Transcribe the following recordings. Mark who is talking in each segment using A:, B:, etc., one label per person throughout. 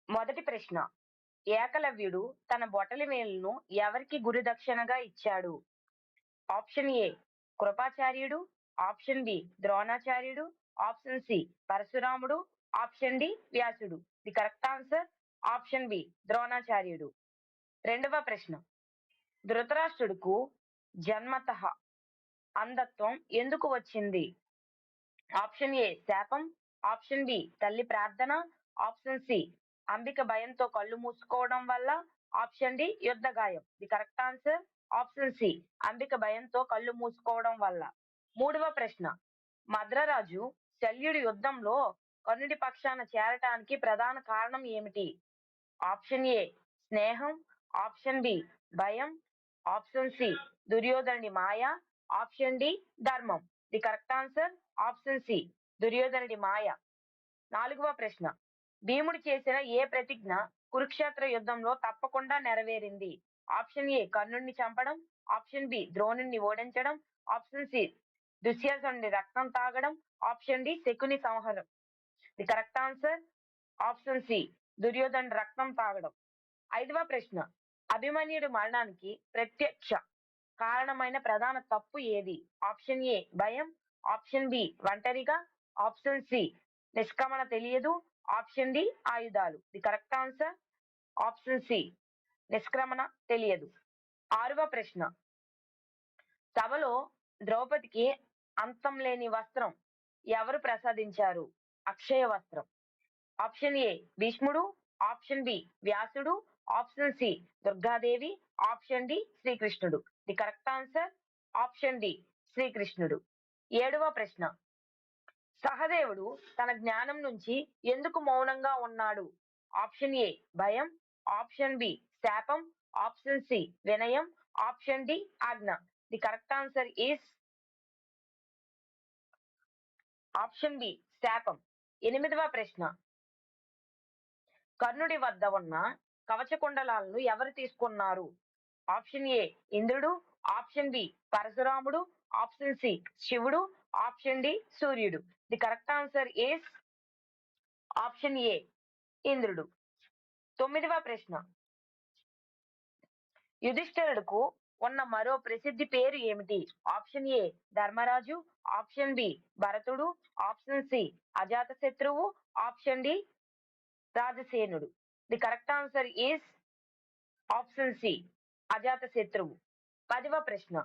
A: మొదటి ప్రశ్న. ఏకలవ్యుడు తన బొటనవేలును ఎవరికి గురుదక్షిణగా ఇచ్చాడు? ఆప్షన్ ఏ కృపాచార్యుడు, ఆప్షన్ బి ద్రోణాచార్యుడు, ఆప్షన్ సి పరశురాముడు, ఆప్షన్ డి వ్యాసుడు. The correct answer option B ద్రోణాచార్యుడు. రెండవ ప్రశ్న. ధృతరాష్ట్రుడుకు జన్మతః అంధత్వం ఎందుకు వచ్చింది? ఆప్షన్ ఏ శాపం, ఆప్షన్ బి తల్లి ప్రార్థన, ఆప్షన్ సి అంబిక భయంతో కళ్ళు మూసుకోవడం వల్ల, ఆప్షన్ డి యుద్ధ గాయం. The correct answer option C Ambika భయంతో కళ్ళు మూసుకోవడం వల్ల. మూడవ ప్రశ్న. మద్రరాజు శల్యుడి యుద్ధంలో కర్ణుడి పక్షాన చేరటానికి ప్రధాన కారణం ఏమిటి? ఆప్షన్ ఏ స్నేహం, ఆప్షన్ బి భయం, ఆప్షన్ సి దుర్యోధనుడి మాయ, ఆప్షన్ డి ధర్మం. The correct answer option C దుర్యోధనుడి మాయ. నాలుగవ ప్రశ్న. భీముడు చేసిన ఏ ప్రతిజ్ఞ కురుక్షేత్ర యుద్ధంలో తప్పకుండా నెరవేరింది? ఆప్షన్ ఏ కర్ణుడిని చంపడం, ఆప్షన్ బి ద్రోణుడిని ఓడించడం, ఆప్షన్ సి దుశ్శాసనుడి రక్తం తాగడం, ఆప్షన్ డి శకుని సంహారం. The correct answer option C దుర్యోధను రక్తం తాగడం. ఐదవ ప్రశ్న. అభిమన్యుడి మరణానికి ప్రత్యక్ష కారణమైన ప్రధాన తప్పు ఏది? ఆప్షన్ ఏ భయం, ఆప్షన్ బి ఒంటరిగా, ఆప్షన్ సి నిష్క్రమణ తెలియదు, ఆప్షన్ డి ఆయుధాలు. The correct answer option C నిష్క్రమణ తెలియదు. ఆరవ ప్రశ్న. సభలో ద్రౌపదికి అంతం లేని వస్త్రం ఎవరు ప్రసాదించారు? అక్షయ వస్త్రం. ఆప్షన్ ఏ భీష్ముడు, ఆప్షన్ బి వ్యాసుడు, option C Durgadevi, option D శ్రీకృష్ణుడు. The correct answer option D శ్రీకృష్ణుడు. ఏడవ ప్రశ్న. సహదేవుడు తన జ్ఞానం నుంచి ఎందుకు మౌనంగా ఉన్నాడు? ఆప్షన్ ఏ భయం, ఆప్షన్ బి శాపం, ఆప్షన్ సి వినయం, ఆప్షన్ డి ఆజ్ఞ. The correct answer is option B శాపం. ఎనిమిదవ ప్రశ్న. కర్ణుడి వద్ద ఉన్న కవచకుండలాలను ఎవరు తీసుకున్నారు? ఆప్షన్ ఏ ఇంద్రుడు, ఆప్షన్ బి పరశురాముడు, ఆప్షన్ సి శివుడు, ఆప్షన్ డి సూర్యుడు. The correct answer is option A ఇంద్రుడు. తొమ్మిదవ ప్రశ్న. యుధిష్ఠిరుడుకు ఉన్న మరో ప్రసిద్ధి పేరు ఏమిటి? ఆప్షన్ ఏ ధర్మరాజు, ఆప్షన్ బి భరతుడు, ఆప్షన్ సి అజాతశత్రువు, ఆప్షన్ డి రాజసేనుడు. The correct answer is option C అజాతశత్రువు. 10వ ప్రశ్న.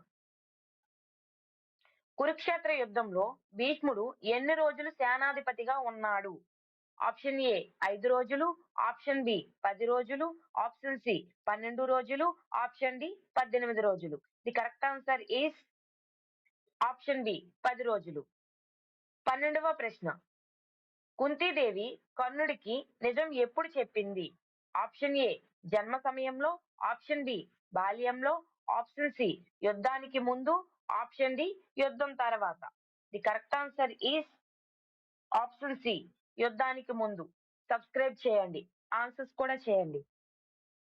A: కురుక్షేత్ర యుద్ధంలో భీష్ముడు ఎన్ని రోజులు సేనాధిపతిగా ఉన్నాడు? ఆప్షన్ ఏ 5 రోజులు, ఆప్షన్ బి 10 రోజులు, ఆప్షన్ సి 12 రోజులు, ఆప్షన్ డి 18 రోజులు. The correct answer is option B 10 రోజులు. 12వ ప్రశ్న. కుంతీదేవి కర్ణుడికి నిజం ఎప్పుడు చెప్పింది? ఆప్షన్ ఏ జన్మ సమయంలో, ఆప్షన్ బి బాల్యంలో, ఆప్షన్ సి యుద్ధానికి ముందు, ఆప్షన్ డి యుద్ధం తర్వాత. The correct answer is option C యుద్ధానికి ముందు. సబ్స్క్రైబ్ చేయండి, ఆన్సర్స్ కూడా చేయండి.